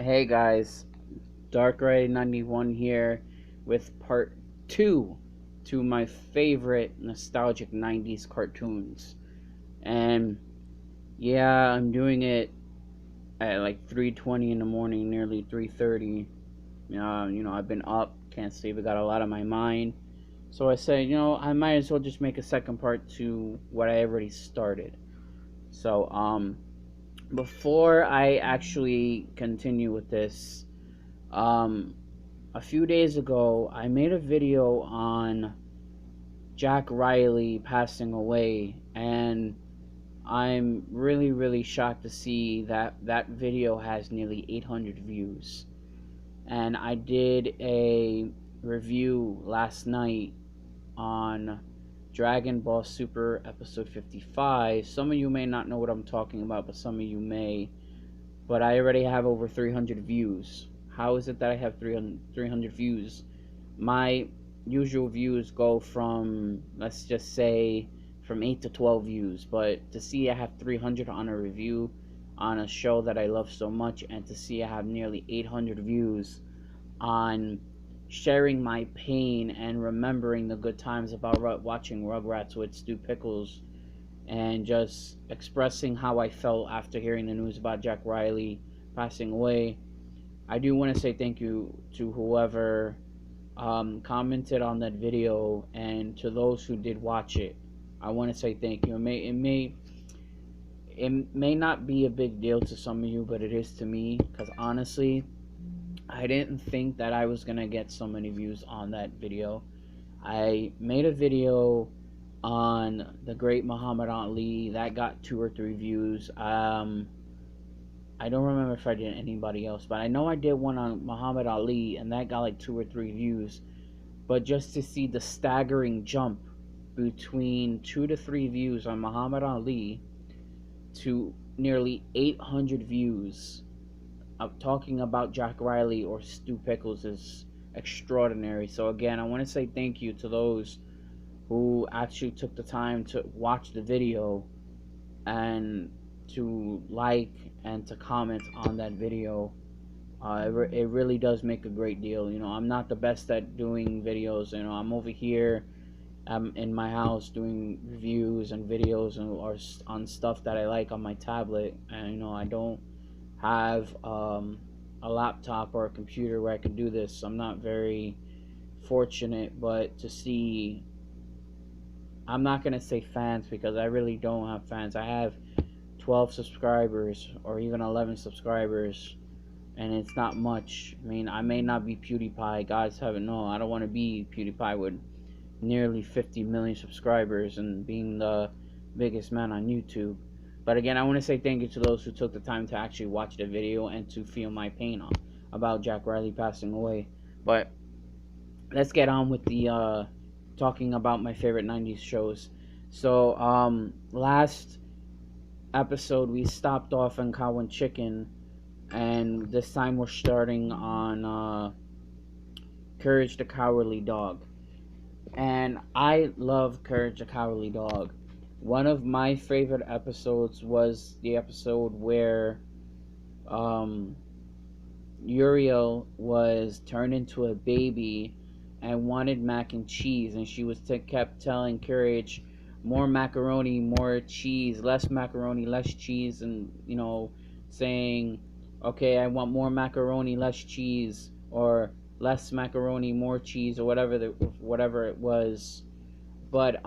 Hey guys, Dark Ray 91 here with part 2 to my favorite nostalgic 90s cartoons. And yeah, I'm doing it at like 3:20 in the morning, nearly 3:30. I've been up, can't sleep, I got a lot on my mind. So I said, I might as well just make a second part to what I already started. So, before I actually continue with this, um a few days ago, I made a video on Jack Riley passing away, and I'm really, really shocked to see that that video has nearly 800 views. And I did a review last night on Dragon Ball Super episode 55. Some of you may not know what I'm talking about, but some of you may. But I already have over 300 views. How is it that I have 300 views? My usual views go from, let's just say, from 8 to 12 views, but to see I have 300 on a review on a show that I love so much, and to see I have nearly 800 views on sharing my pain and remembering the good times about watching Rugrats with Stu Pickles, and just expressing how I felt after hearing the news about Jack Riley passing away. I do want to say thank you to whoever commented on that video, and to those who did watch it. I want to say thank you. It may not be a big deal to some of you, but it is to me, because honestly, I didn't think that I was gonna get so many views on that video. I made a video on the great Muhammad Ali that got 2 or 3 views. I don't remember if I did anybody else, but I know I did one on Muhammad Ali, and that got like 2 or 3 views. But just to see the staggering jump between 2 to 3 views on Muhammad Ali to nearly 800 views of talking about Jack Riley or Stu Pickles is extraordinary. So again, I want to say thank you to those who actually took the time to watch the video and to like and to comment on that video. It really does make a great deal. I'm not the best at doing videos. I'm over here, in my house doing reviews and videos and or on stuff that I like on my tablet, and I don't have a laptop or a computer where I can do this. I'm not very fortunate, but to see, I'm not gonna say fans, because I really don't have fans. I have 12 subscribers or even 11 subscribers, and it's not much. I mean, I may not be PewDiePie. God's heaven, no. I don't want to be PewDiePie with nearly 50 million subscribers and being the biggest man on YouTube. But again, I want to say thank you to those who took the time to actually watch the video and to feel my pain about Jack Riley passing away. But let's get on with the talking about my favorite 90s shows. So, last episode we stopped off on Cow and Chicken, and this time we're starting on Courage the Cowardly Dog. And I love Courage the Cowardly Dog. One of my favorite episodes was the episode where um, Uriel was turned into a baby and wanted mac and cheese, and she was kept telling Courage, more macaroni, more cheese, less macaroni, less cheese, and saying, okay, I want more macaroni, less cheese, or less macaroni, more cheese, or whatever it was. But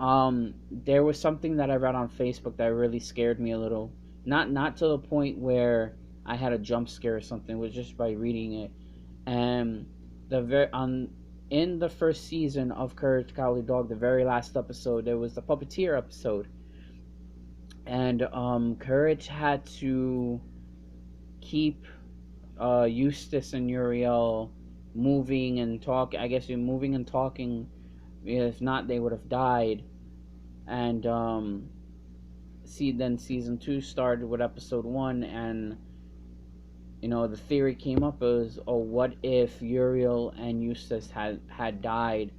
there was something that I read on Facebook that really scared me a little. Not to the point where I had a jump scare or something. It was just by reading it. And in the first season of Courage the Cowardly Dog, the very last episode, there was the puppeteer episode, and Courage had to keep Eustace and Uriel moving and talk. I guess moving and talking. If not, they would have died. And then season 2 started with episode 1, and the theory came up as, oh, what if Uriel and Eustace had died,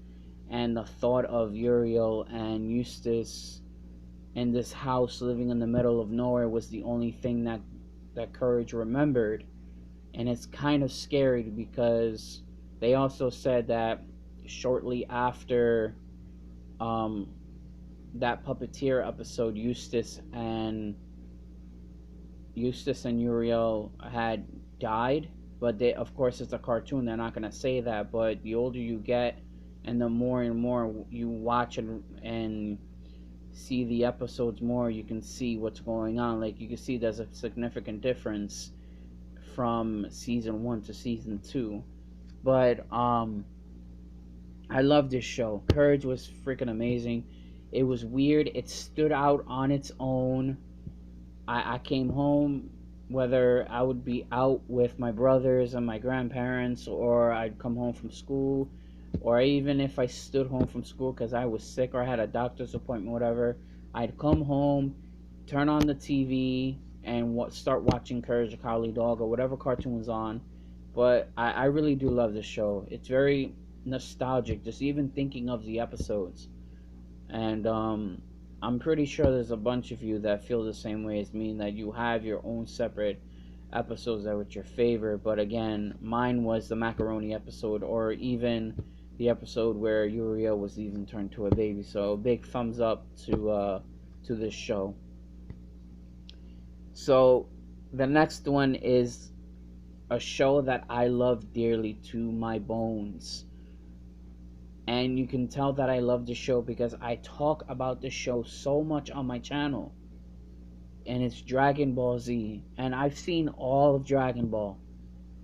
and the thought of Uriel and Eustace in this house living in the middle of nowhere was the only thing that Courage remembered. And it's kind of scary because they also said that shortly after um, that puppeteer episode, Eustace and Uriel had died. But they, of course, it's a cartoon. They're not gonna say that. But the older you get, and the more and more you watch and see the episodes more, you can see what's going on. Like, you can see there's a significant difference from season 1 to season 2. But I love this show. Courage was freaking amazing. It was weird. It stood out on its own. I came home, whether I would be out with my brothers and my grandparents, or I'd come home from school, or even if I stood home from school because I was sick or I had a doctor's appointment, whatever, I'd come home, turn on the TV, and start watching Courage the Cowardly Dog or whatever cartoon was on. But I really do love this show. It's very nostalgic, just even thinking of the episodes. And I'm pretty sure there's a bunch of you that feel the same way as me, that you have your own separate episodes that were your favorite. But again, mine was the macaroni episode, or even the episode where Uriel was even turned to a baby. So big thumbs up to this show. So the next one is a show that I love dearly to my bones. And you can tell that I love the show because I talk about the show so much on my channel. And it's Dragon Ball Z. And I've seen all of Dragon Ball.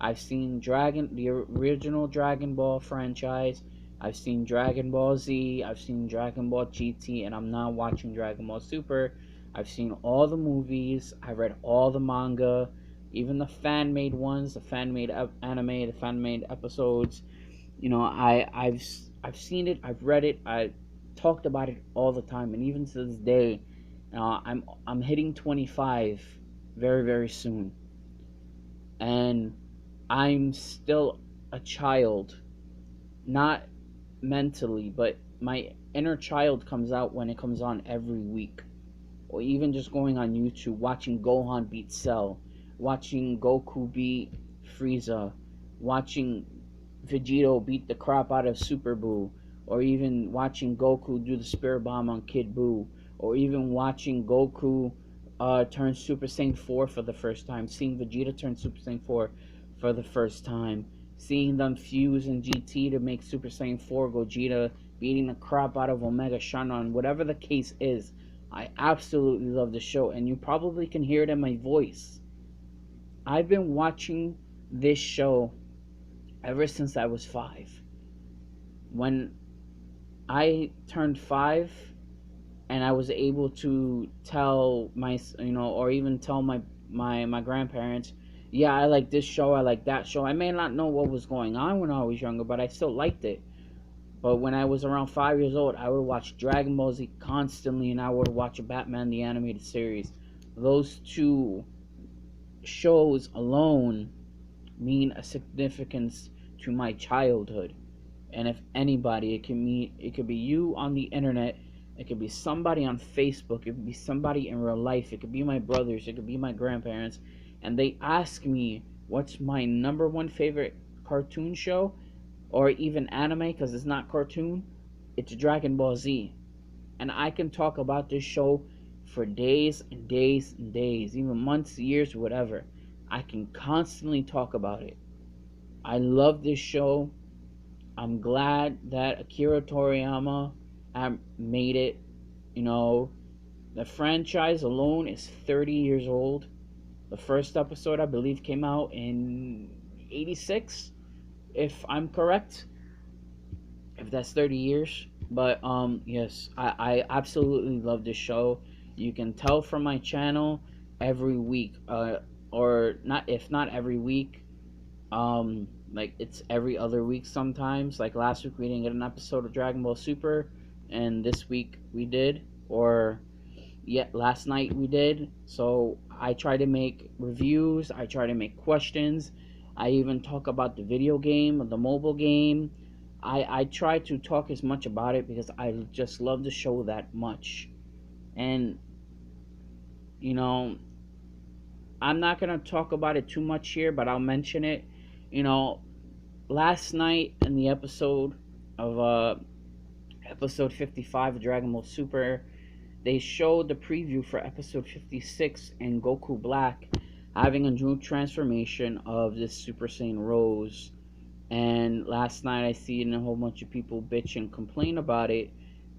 I've seen the original Dragon Ball franchise. I've seen Dragon Ball Z. I've seen Dragon Ball GT. And I'm now watching Dragon Ball Super. I've seen all the movies. I've read all the manga. Even the fan-made ones. The fan-made anime. The fan-made episodes. You know, I've seen it, I've read it, I talked about it all the time, and even to this day, I'm hitting 25 very very soon, and I'm still a child, not mentally, but my inner child comes out when it comes on every week, or even just going on YouTube, watching Gohan beat Cell, watching Goku beat Frieza, watching Vegito beat the crap out of Super Buu, or even watching Goku do the Spirit Bomb on Kid Buu, or even watching Goku turn Super Saiyan 4 for the first time, seeing Vegeta turn Super Saiyan 4 for the first time, seeing them fuse in GT to make Super Saiyan 4 Gogeta, beating the crap out of Omega Shannon, whatever the case is. I absolutely love the show, and you probably can hear it in my voice. I've been watching this show ever since I was 5. When I turned 5 and I was able to tell or even tell my grandparents, yeah, I like this show, I like that show. I may not know what was going on when I was younger, but I still liked it. But when I was around 5 years old, I would watch Dragon Ball Z constantly, and I would watch Batman the Animated Series. Those two shows alone mean a significance to my childhood. And if anybody, it could be you on the internet, it could be somebody on Facebook, it could be somebody in real life, it could be my brothers, it could be my grandparents, and they ask me what's my number one favorite cartoon show, or even anime, because it's not cartoon, it's Dragon Ball Z. And I can talk about this show for days and days and days, even months, years, whatever. I can constantly talk about it. I love this show. I'm glad that Akira Toriyama made it. You know, the franchise alone is 30 years old. The first episode, I believe, came out in 86, if I'm correct. If that's 30 years. But, yes, I absolutely love this show. You can tell from my channel every week, or not, if not every week, like it's every other week sometimes. Like last week we didn't get an episode of Dragon Ball Super, and this week we did, or yet last night we did. So I try to make reviews, I try to make questions, I even talk about the video game, the mobile game. I try to talk as much about it because I just love the show that much. And you know, I'm not gonna talk about it too much here, but I'll mention it. You know, last night in the episode of episode 55 of Dragon Ball Super, they showed the preview for episode 56 and Goku Black having a new transformation of this Super Saiyan Rose. And last night I seen a whole bunch of people bitch and complain about it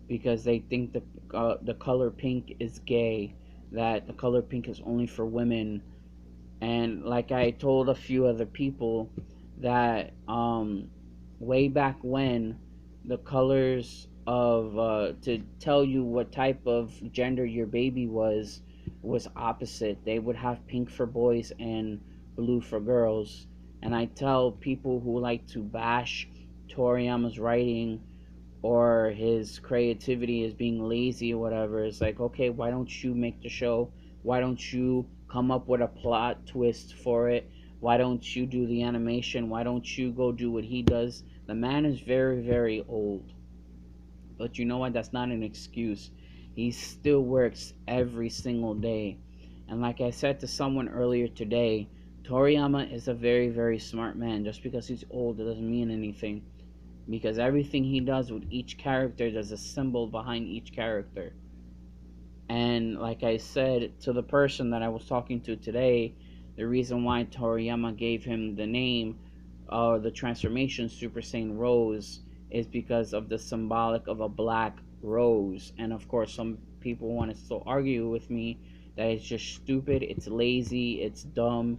because they think the color pink is gay, that the color pink is only for women. And like I told a few other people, that way back when, the colors of to tell you what type of gender your baby was opposite. They would have pink for boys and blue for girls. And I tell people who like to bash Toriyama's writing or his creativity as being lazy or whatever, it's like, okay, why don't you make the show? Why don't you come up with a plot twist for it? Why don't you do the animation? Why don't you go do what he does? The man is very, very old. But you know what? That's not an excuse. He still works every single day. And like I said to someone earlier today, Toriyama is a very, very smart man. Just because he's old, it doesn't mean anything, because everything he does with each character, there's a symbol behind each character. And like I said to the person that I was talking to today, the reason why Toriyama gave him the name or the transformation Super Saiyan Rose is because of the symbolic of a black rose. And of course, some people want to still argue with me that it's just stupid, it's lazy, it's dumb,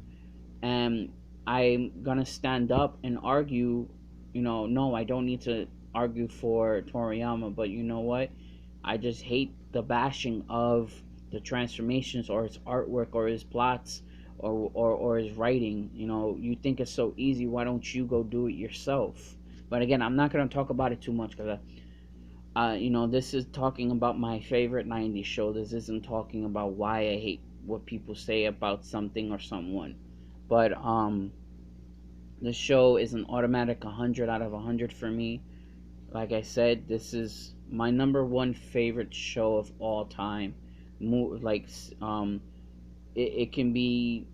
and I'm gonna stand up and argue. No, I don't need to argue for Toriyama, but you know what? I just hate the bashing of the transformations or his artwork or his plots or his writing. You think it's so easy, why don't you go do it yourself? But again, I'm not gonna talk about it too much because this is talking about my favorite 90s show. This isn't talking about why I hate what people say about something or someone. But the show is an automatic 100 out of 100 for me. Like I said, this is my number one favorite show of all time. Like it can be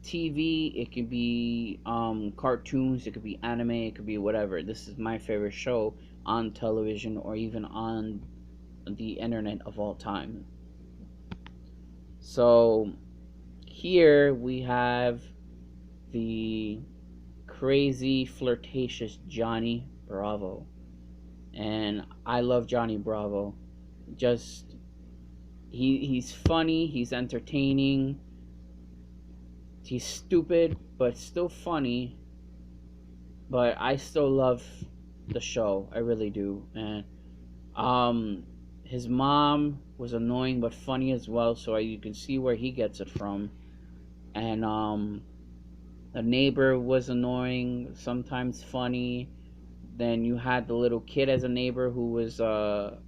TV, it can be cartoons, it could be anime, it could be whatever. This is my favorite show on television or even on the internet of all time. So here we have the crazy, flirtatious Johnny Bravo. And I love Johnny Bravo. Just he's funny, he's entertaining, he's stupid but still funny. But I still love the show. I really do. And his mom was annoying but funny as well, so you can see where he gets it from. And the neighbor was annoying, sometimes funny. Then you had the little kid as a neighbor who was a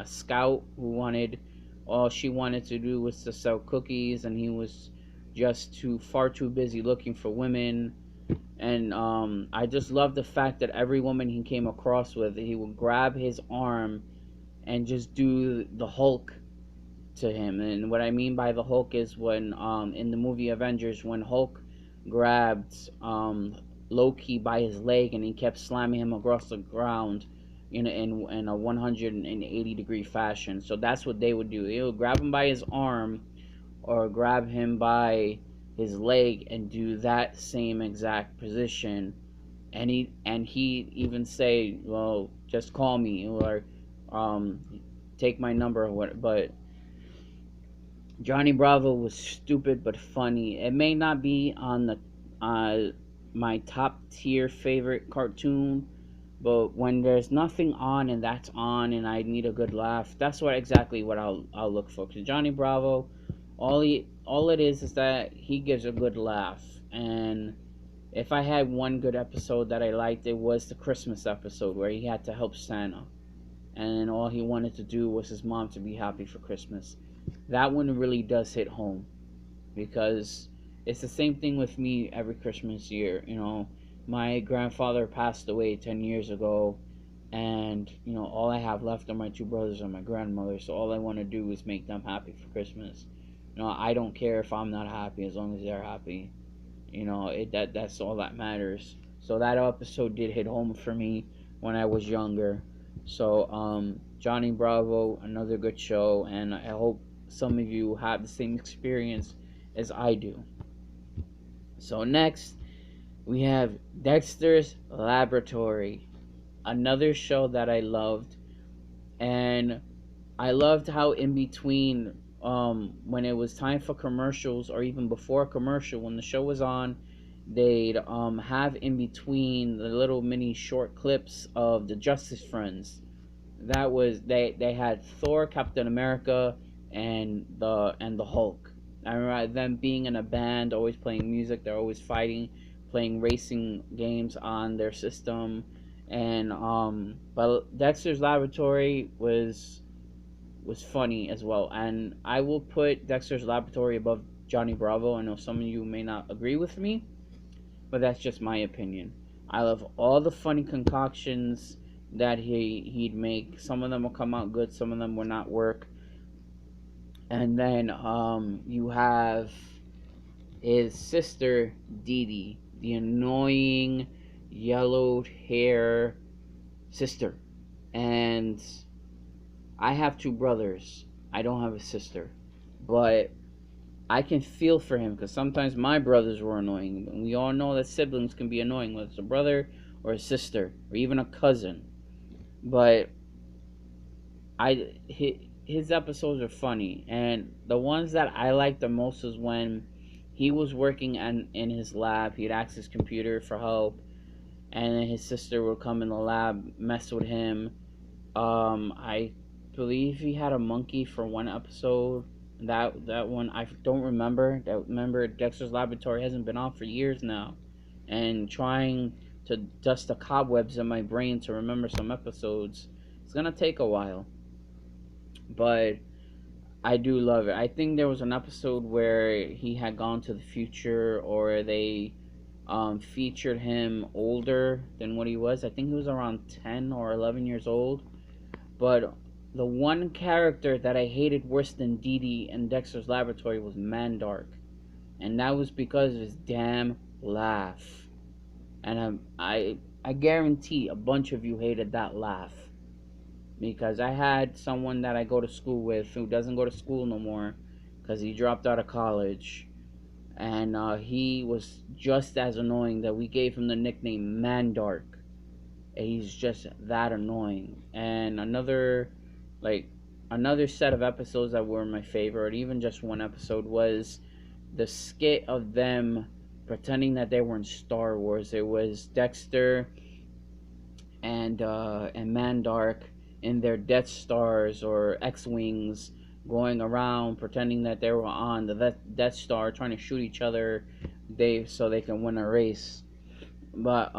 scout who wanted, all she wanted to do was to sell cookies, and he was just far too busy looking for women. And I just love the fact that every woman he came across with, he would grab his arm and just do the Hulk to him. And what I mean by the Hulk is when in the movie Avengers, when Hulk grabbed Loki by his leg and he kept slamming him across the ground in a 180-degree fashion. So that's what they would do. They would grab him by his arm or grab him by his leg and do that same exact position. And he even say, well, just call me, or take my number or what. But Johnny Bravo was stupid but funny. It may not be on the my top tier favorite cartoon, but when there's nothing on and that's on and I need a good laugh, that's exactly what I'll look for. Cause Johnny Bravo, all it is that he gives a good laugh. And if I had one good episode that I liked, it was the Christmas episode where he had to help Santa, and all he wanted to do was his mom to be happy for Christmas. That one really does hit home, because it's the same thing with me every Christmas year. My grandfather passed away 10 years ago, and all I have left are my two brothers and my grandmother, so all I want to do is make them happy for Christmas. I don't care if I'm not happy as long as they're happy. That's all that matters. So that episode did hit home for me when I was younger. So Johnny Bravo, another good show, and I hope some of you have the same experience as I do. So next we have Dexter's Laboratory, another show that I loved, and I loved how in between, when it was time for commercials or even before a commercial, when the show was on, they'd have in between the little mini short clips of the Justice Friends. That was they had Thor, Captain America, and the Hulk. I remember them being in a band, always playing music. They're always fighting, playing racing games on their system, and but Dexter's Laboratory was funny as well. And I will put Dexter's Laboratory above Johnny Bravo. I know some of you may not agree with me, but that's just my opinion. I love all the funny concoctions that he'd make. Some of them will come out good, some of them will not work. And then you have his sister Dee Dee, the annoying yellowed hair sister. And I have two brothers. I don't have a sister, but I can feel for him because sometimes my brothers were annoying. And we all know that siblings can be annoying, whether it's a brother or a sister or even a cousin. But his episodes are funny, and the ones that I like the most is when he was working in his lab. He'd ask his computer for help, and then his sister would come in the lab, mess with him. I believe he had a monkey for one episode. That one I don't remember. Remember, Dexter's Laboratory hasn't been on for years now, and trying to dust the cobwebs in my brain to remember some episodes, it's gonna take a while. But I do love it. I think there was an episode where he had gone to the future, or they featured him older than what he was. I think he was around 10 or 11 years old. But the one character that I hated worse than Dee Dee and Dexter's Laboratory was Mandark. And that was because of his damn laugh. And I guarantee a bunch of you hated that laugh. Because I had someone that I go to school with who doesn't go to school no more because he dropped out of college. And he was just as annoying that we gave him the nickname Mandark. And he's just that annoying. And another set of episodes that were my favorite, even just one episode, was the skit of them pretending that they were in Star Wars. It was Dexter and Mandark in their Death Stars or X-Wings, going around pretending that they were on the Death Star, trying to shoot each other, so they can win a race. But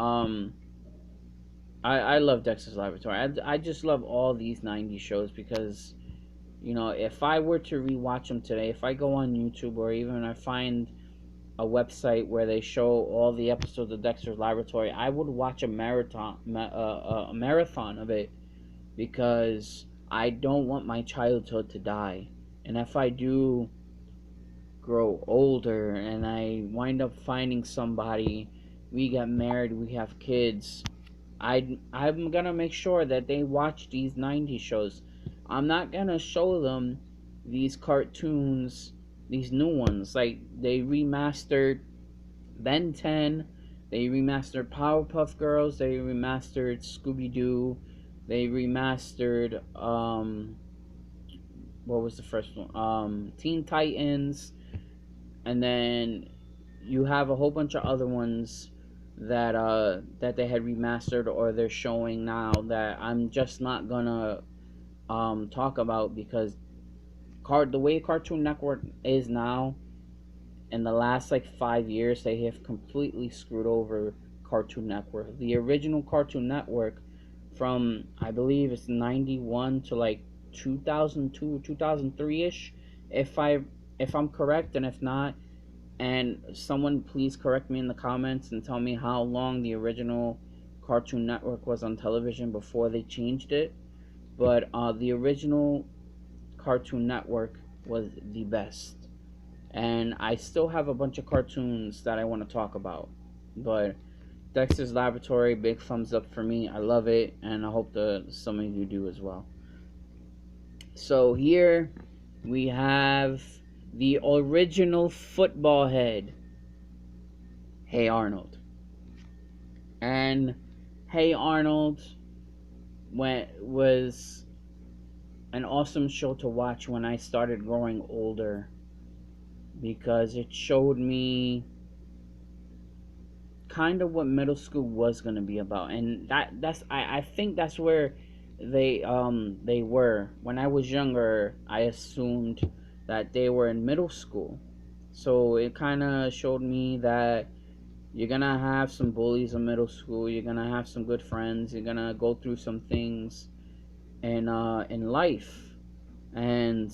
I love Dexter's Laboratory. I just love all these 90s shows because, if I were to rewatch them today, if I go on YouTube or even I find a website where they show all the episodes of Dexter's Laboratory, I would watch a marathon of it because I don't want my childhood to die. And if I do grow older and I wind up finding somebody, we get married, we have kids, I'm gonna make sure that they watch these 90s shows. I'm not gonna show them these cartoons, these new ones. Like, they remastered Ben 10, they remastered Powerpuff Girls, they remastered Scooby-Doo, they remastered what was the first one? Teen Titans, and then you have a whole bunch of other ones that they had remastered or they're showing now that I'm just not gonna talk about because the way Cartoon Network is now, in the last 5 years, they have completely screwed over Cartoon Network. The original Cartoon Network, from I believe it's 91 to 2002 2003ish, if I'm correct, and if not, and someone please correct me in the comments and tell me how long the original Cartoon Network was on television before they changed it. But the original Cartoon Network was the best. And I still have a bunch of cartoons that I want to talk about. But Dexter's Laboratory, big thumbs up for me. I love it, and I hope that some of you do as well. So here we have the original football head, Hey Arnold. And Hey Arnold was an awesome show to watch when I started growing older, because it showed me kind of what middle school was going to be about. And I think that's where they were. When I was younger, I assumed that they were in middle school. So it kind of showed me that you're going to have some bullies in middle school, you're going to have some good friends, you're going to go through some things in life. And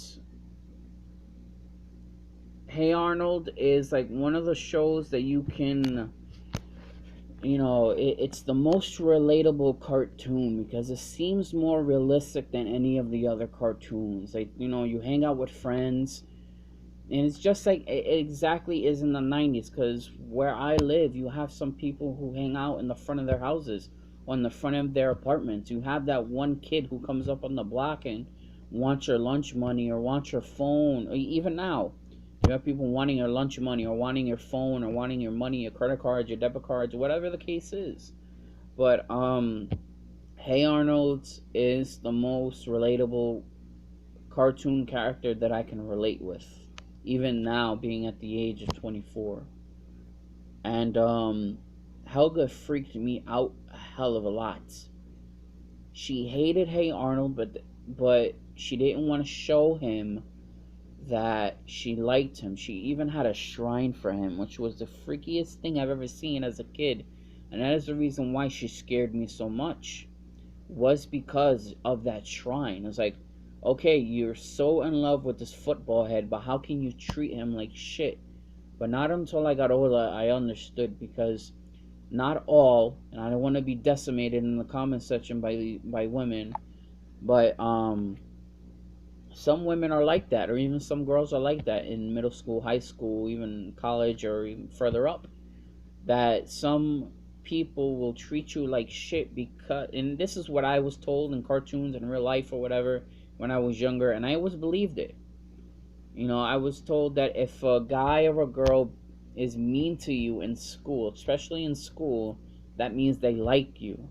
Hey Arnold is like one of the shows that you can, it's the most relatable cartoon because it seems more realistic than any of the other cartoons. Like, you hang out with friends, and it's just like it exactly is in the 90's, because where I live, you have some people who hang out in the front of their houses, on the front of their apartments. You have that one kid who comes up on the block and wants your lunch money or wants your phone. Or even now, you have people wanting your lunch money or wanting your phone or wanting your money, your credit cards, your debit cards, whatever the case is. But Hey Arnold is the most relatable cartoon character that I can relate with, even now being at the age of 24. And Helga freaked me out a hell of a lot. She hated Hey Arnold, but she didn't want to show him that she liked him. She even had a shrine for him, which was the freakiest thing I've ever seen as a kid. And that is the reason why she scared me so much, was because of that shrine. It's like, okay, you're so in love with this football head, but how can you treat him like shit? But not until I got older I understood, because not all, and I don't want to be decimated in the comment section by women, but some women are like that, or even some girls are like that in middle school, high school, even college, or even further up. That some people will treat you like shit because, and this is what I was told in cartoons and real life or whatever when I was younger, and I always believed it. I was told that if a guy or a girl is mean to you in school, especially in school, that means they like you.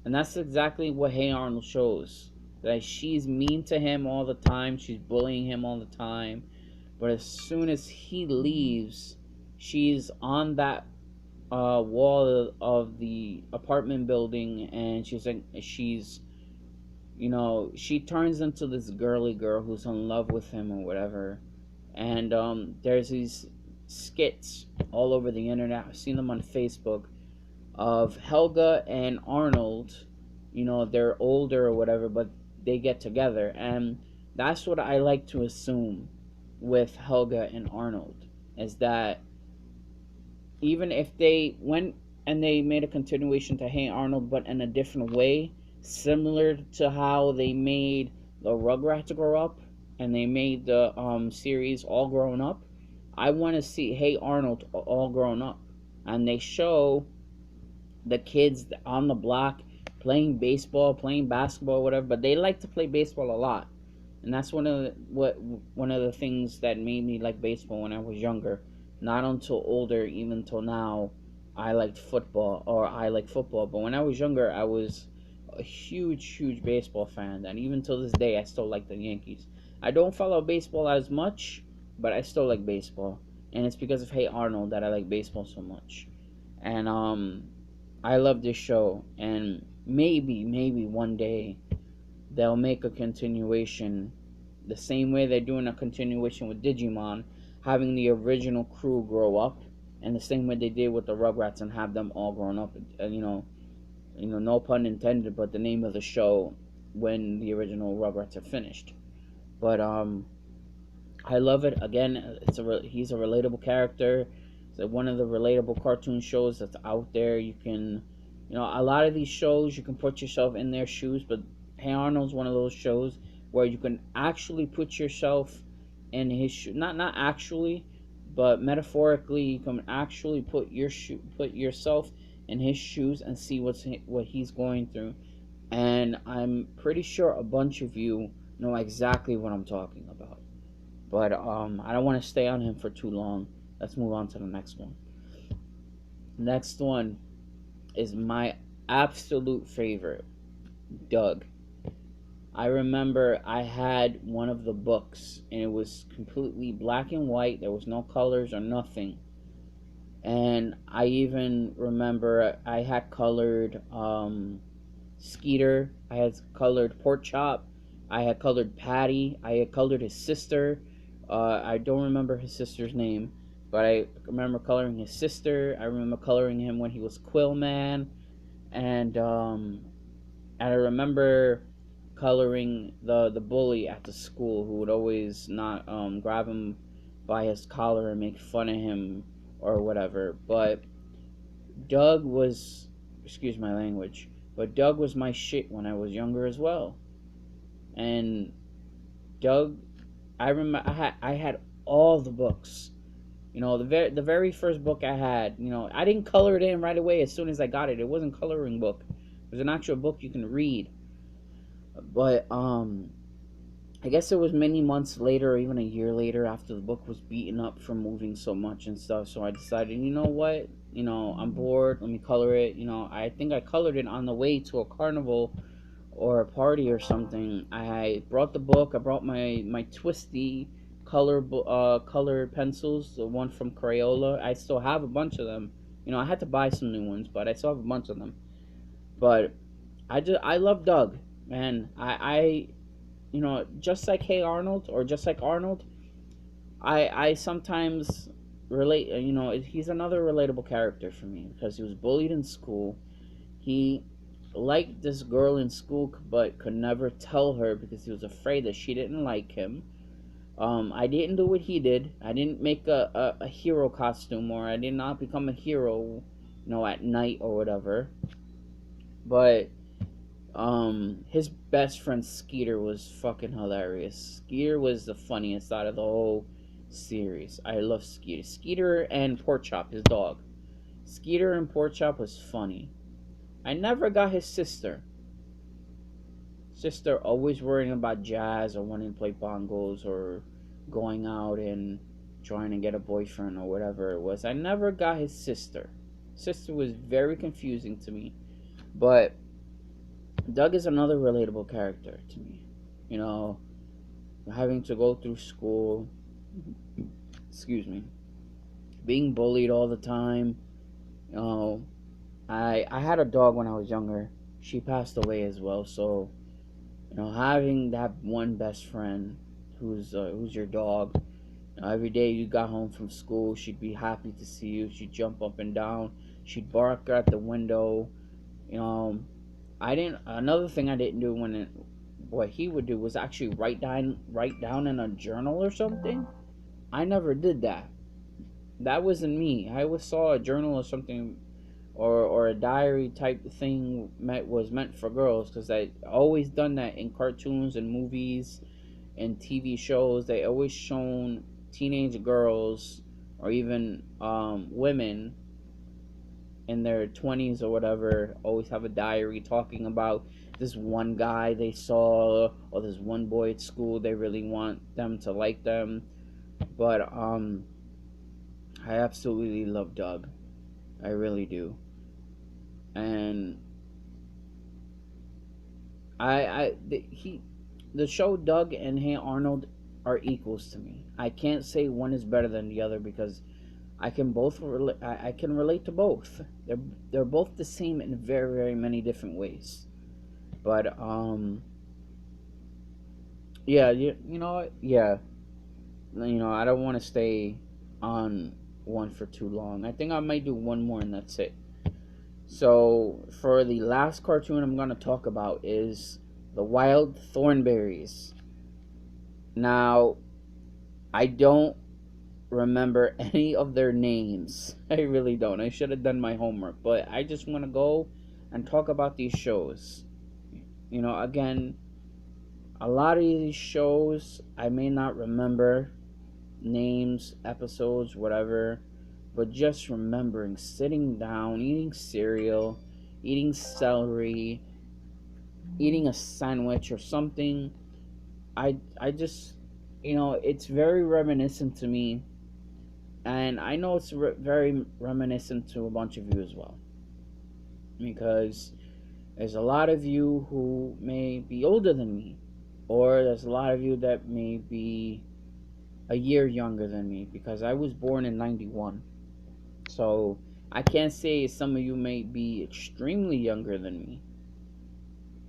And that's exactly what Hey Arnold shows. That she's mean to him all the time, she's bullying him all the time, but as soon as he leaves, she's on that wall of the apartment building, and she turns into this girly girl who's in love with him or whatever. And there's these skits all over the internet, I've seen them on Facebook, of Helga and Arnold. They're older or whatever, but they get together. And that's what I like to assume with Helga and Arnold, is that even if they went and they made a continuation to Hey Arnold, but in a different way, similar to how they made the Rugrats grow up and they made the series All Grown Up, I want to see Hey Arnold all grown up. And they show the kids on the block playing baseball, playing basketball, whatever, but they like to play baseball a lot. And that's one of the things that made me like baseball when I was younger. Not until older, even till now, I like football. But when I was younger, I was a huge baseball fan. And even till this day, I still like the Yankees. I don't follow baseball as much, but I still like baseball. And it's because of Hey Arnold that I like baseball so much. And I love this show. And maybe one day they'll make a continuation, the same way they're doing a continuation with Digimon, having the original crew grow up, and the same way they did with the Rugrats and have them all grown up. No pun intended, but the name of the show when the original Rugrats are finished. But I love it. Again, he's a relatable character. It's one of the relatable cartoon shows that's out there. You can, a lot of these shows you can put yourself in their shoes, but Hey Arnold's one of those shows where you can actually put yourself in his shoes. Not actually, but metaphorically, you can actually put yourself in his shoes and see what he's going through. And I'm pretty sure a bunch of you know exactly what I'm talking about. But I don't want to stay on him for too long. Let's move on to the next one. Next one is my absolute favorite, Doug. I remember I had one of the books, and it was completely black and white. There was no colors or nothing. And I even remember I had colored Skeeter, I had colored Pork Chop, I had colored Patty, I had colored his sister. I don't remember his sister's name, but I remember coloring his sister. I remember coloring him when he was Quill Man, and I remember coloring the bully at the school who would always not grab him by his collar and make fun of him or whatever. But Doug was, excuse my language, but Doug was my shit when I was younger as well. And Doug, I remember I had all the books. You know, the very first book I had, you know, I didn't color it in right away as soon as I got it. It wasn't a coloring book. It was an actual book you can read. But I guess it was many months later, or even a year later, after the book was beaten up from moving so much and stuff. So I decided, you know what? You know, I'm bored. Let me color it. You know, I think I colored it on the way to a carnival or a party or something. I brought the book. I brought my twisty colored pencils, the one from Crayola. I still have a bunch of them. You know, I had to buy some new ones, but I still have a bunch of them. But I love Doug, man. I you know, just like Hey Arnold, or just like Arnold, I sometimes relate. You know, he's another relatable character for me because he was bullied in school. He liked this girl in school, but could never tell her because he was afraid that she didn't like him. I didn't do what he did. I didn't make a hero costume, or I did not become a hero, you know, at night or whatever. But his best friend Skeeter was fucking hilarious. Skeeter was the funniest out of the whole series. I love Skeeter. Skeeter and Pork Chop, his dog. Skeeter and Pork Chop was funny. I never got his sister. Sister always worrying about jazz or wanting to play bongos or going out and trying to get a boyfriend or whatever it was. I never got his sister. Sister was very confusing to me. But Doug is another relatable character to me. You know, having to go through school, excuse me, being bullied all the time. You know, I had a dog when I was younger. She passed away as well. So, you know, having that one best friend who's your dog. You know, every day you got home from school, she'd be happy to see you. She'd jump up and down. She'd bark at the window. You know, I didn't. Another thing I didn't do what he would do was actually write down in a journal or something. I never did that. That wasn't me. I always saw a journal or something, or a diary type thing was meant for girls, because I always done that in cartoons and movies and TV shows. They always shown teenage girls or even women in their 20s or whatever always have a diary talking about this one guy they saw, or this one boy at school they really want them to like them. But I absolutely love Doug. I really do. And the show Doug and Hey Arnold are equals to me. I can't say one is better than the other because I can I can relate to both. They're both the same in very, very many different ways. But yeah, you know what? Yeah, you know, I don't want to stay on one for too long. I think I might do one more and that's it. So for the last cartoon I'm gonna talk about is the Wild Thornberries. Now, I don't remember any of their names. I really don't. I should have done my homework, but I just want to go and talk about these shows. You know, again, a lot of these shows I may not remember. names, episodes, whatever, but just remembering sitting down, eating cereal, eating celery, eating a sandwich or something. I just, it's very reminiscent to me, and I know it's very reminiscent to a bunch of you as well, because there's a lot of you who may be older than me, or there's a lot of you that may be a year younger than me, because I was born in 91. So I can't say some of you may be extremely younger than me.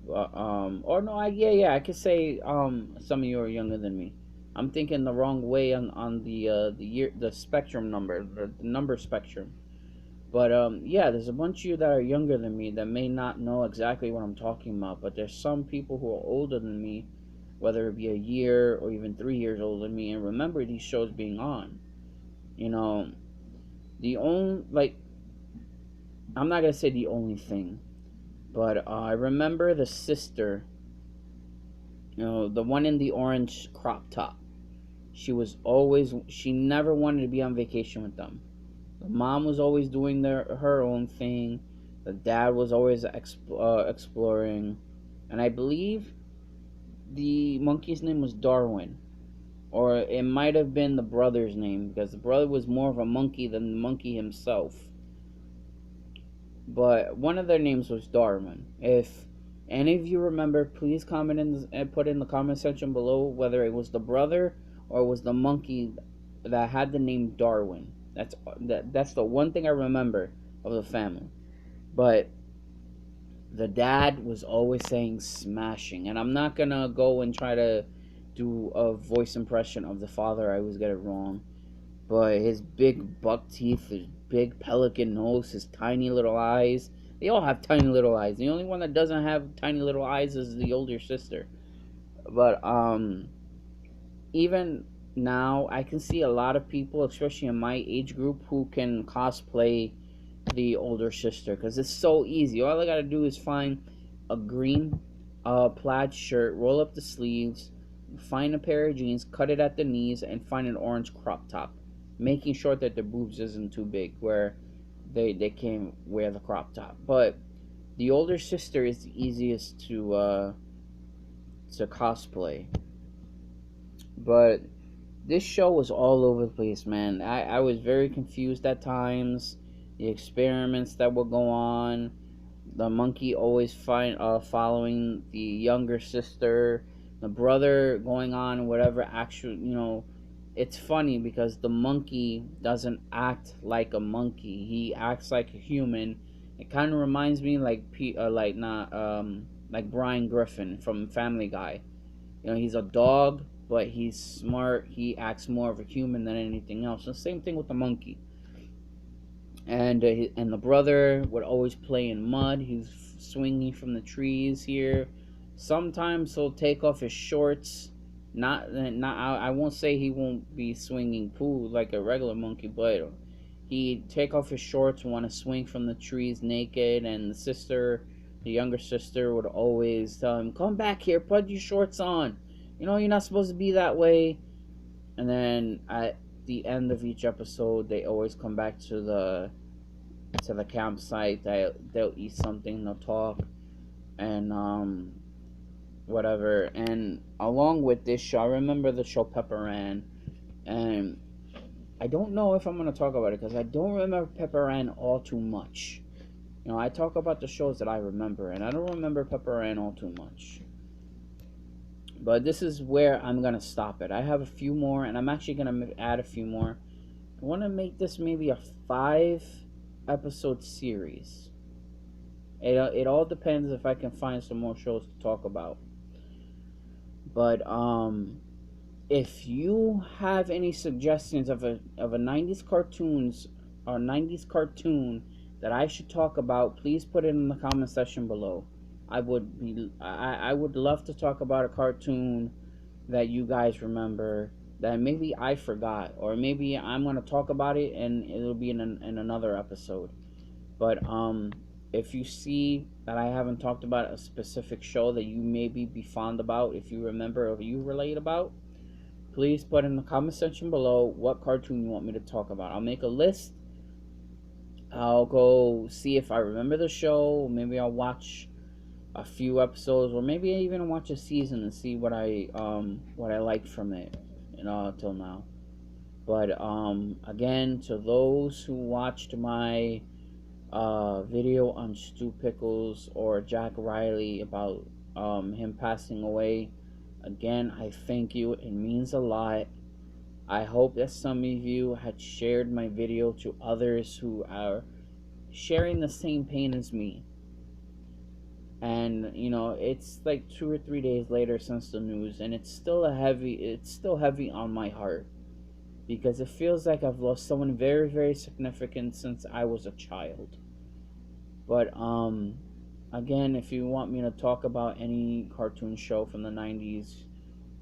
Or no, I could say some of you are younger than me. I'm thinking the wrong way on the spectrum number, the number spectrum. But yeah, there's a bunch of you that are younger than me that may not know exactly what I'm talking about. But there's some people who are older than me, whether it be a year or even 3 years older than me, and remember these shows being on. You know, the only I'm not gonna say the only thing, but I remember the sister, the one in the orange crop top. She never wanted to be on vacation with them. The mom was always doing her own thing. The dad was always exploring, and I believe the monkey's name was Darwin, or it might have been the brother's name, because the brother was more of a monkey than the monkey himself. But one of their names was Darwin. If any of you remember, please comment and put in the comment section below whether it was the brother or it was the monkey that had the name Darwin. That's the one thing I remember of the family. But the dad was always saying smashing, and I'm not gonna go and try to do a voice impression of the father. I always get it wrong. But his big buck teeth, his big pelican nose, his tiny little eyes. They all have tiny little eyes. The only one that doesn't have tiny little eyes is the older sister. But even now, I can see a lot of people, especially in my age group, who can cosplay the older sister, because it's so easy. All I gotta do is find a green plaid shirt, roll up the sleeves, find a pair of jeans, cut it at the knees, and find an orange crop top, making sure that the boobs isn't too big where they can't wear the crop top. But the older sister is the easiest to cosplay. But this show was all over the place, man. I was very confused at times. The experiments that would go on, the monkey always following the younger sister, the brother going on whatever actual, it's funny because the monkey doesn't act like a monkey. He acts like a human. It kind of reminds me like Brian Griffin from Family Guy. He's a dog, but he's smart. He acts more of a human than anything else. The same thing with the monkey. And the brother would always play in mud. He's swinging from the trees here. Sometimes he'll take off his shorts. Not I won't say he won't be swinging pool like a regular monkey, but he'd take off his shorts and want to swing from the trees naked. And the younger sister, would always tell him, "Come back here, put your shorts on. You're not supposed to be that way." And then at the end of each episode, they always come back to the campsite. They'll eat something, they'll talk, and whatever. And along with this show, I remember the show Pepper Ann, and I don't know if I'm gonna talk about it because I don't remember Pepper Ann all too much. I talk about the shows that I remember, and I don't remember Pepper Ann all too much. But this is where I'm gonna stop it. I have a few more, and I'm actually gonna add a few more. I want to make this maybe a 5-episode series. It all depends if I can find some more shows to talk about. But if you have any suggestions of a 90s cartoons or 90s cartoon that I should talk about, please put it in the comment section below. I would love to talk about a cartoon that you guys remember that maybe I forgot, or maybe I'm going to talk about it and it'll be in another episode. But if you see that I haven't talked about a specific show that you maybe be fond about, if you remember or you relate about, please put in the comment section below what cartoon you want me to talk about. I'll make a list. I'll go see if I remember the show. Maybe I'll watch a few episodes, or maybe I even watch a season and see what I like from it, till now. But again, to those who watched my video on Stu Pickles or Jack Riley about him passing away, again, I thank you. It means a lot. I hope that some of you had shared my video to others who are sharing the same pain as me. And it's like 2 or 3 days later since the news, and it's still heavy on my heart, because it feels like I've lost someone very, very significant since I was a child. But again, if you want me to talk about any cartoon show from the 90s,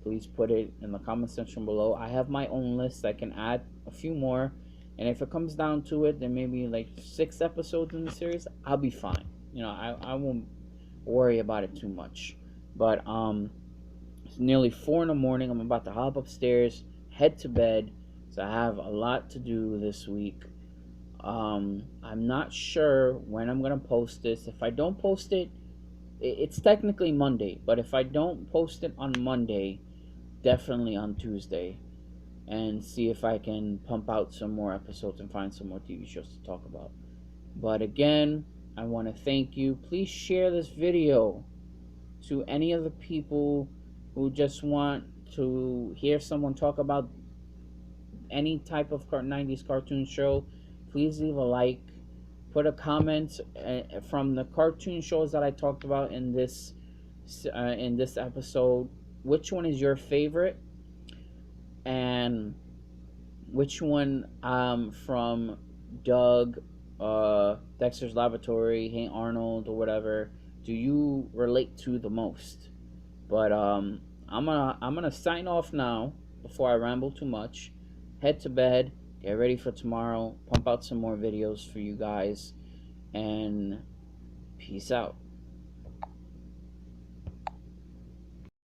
please put it in the comment section below. I have my own list. I can add a few more, and if it comes down to it, then maybe like 6 episodes in the series, I'll be fine. I won't worry about it too much. But it's nearly 4 in the morning. I'm about to hop upstairs, head to bed, so I have a lot to do this week. I'm not sure when I'm gonna post this. If I don't post it, it's technically Monday, but if I don't post it on Monday, definitely on Tuesday, and see if I can pump out some more episodes and find some more TV shows to talk about. But again, I want to thank you. Please share this video to any of the people who just want to hear someone talk about any type of 90s cartoon show. Please leave a like, put a comment from the cartoon shows that I talked about in this episode. Which one is your favorite, and which one from Doug, Dexter's Laboratory, Hey Arnold, or whatever, do you relate to the most? But I'm gonna sign off now before I ramble too much. Head to bed, get ready for tomorrow, pump out some more videos for you guys, and peace out.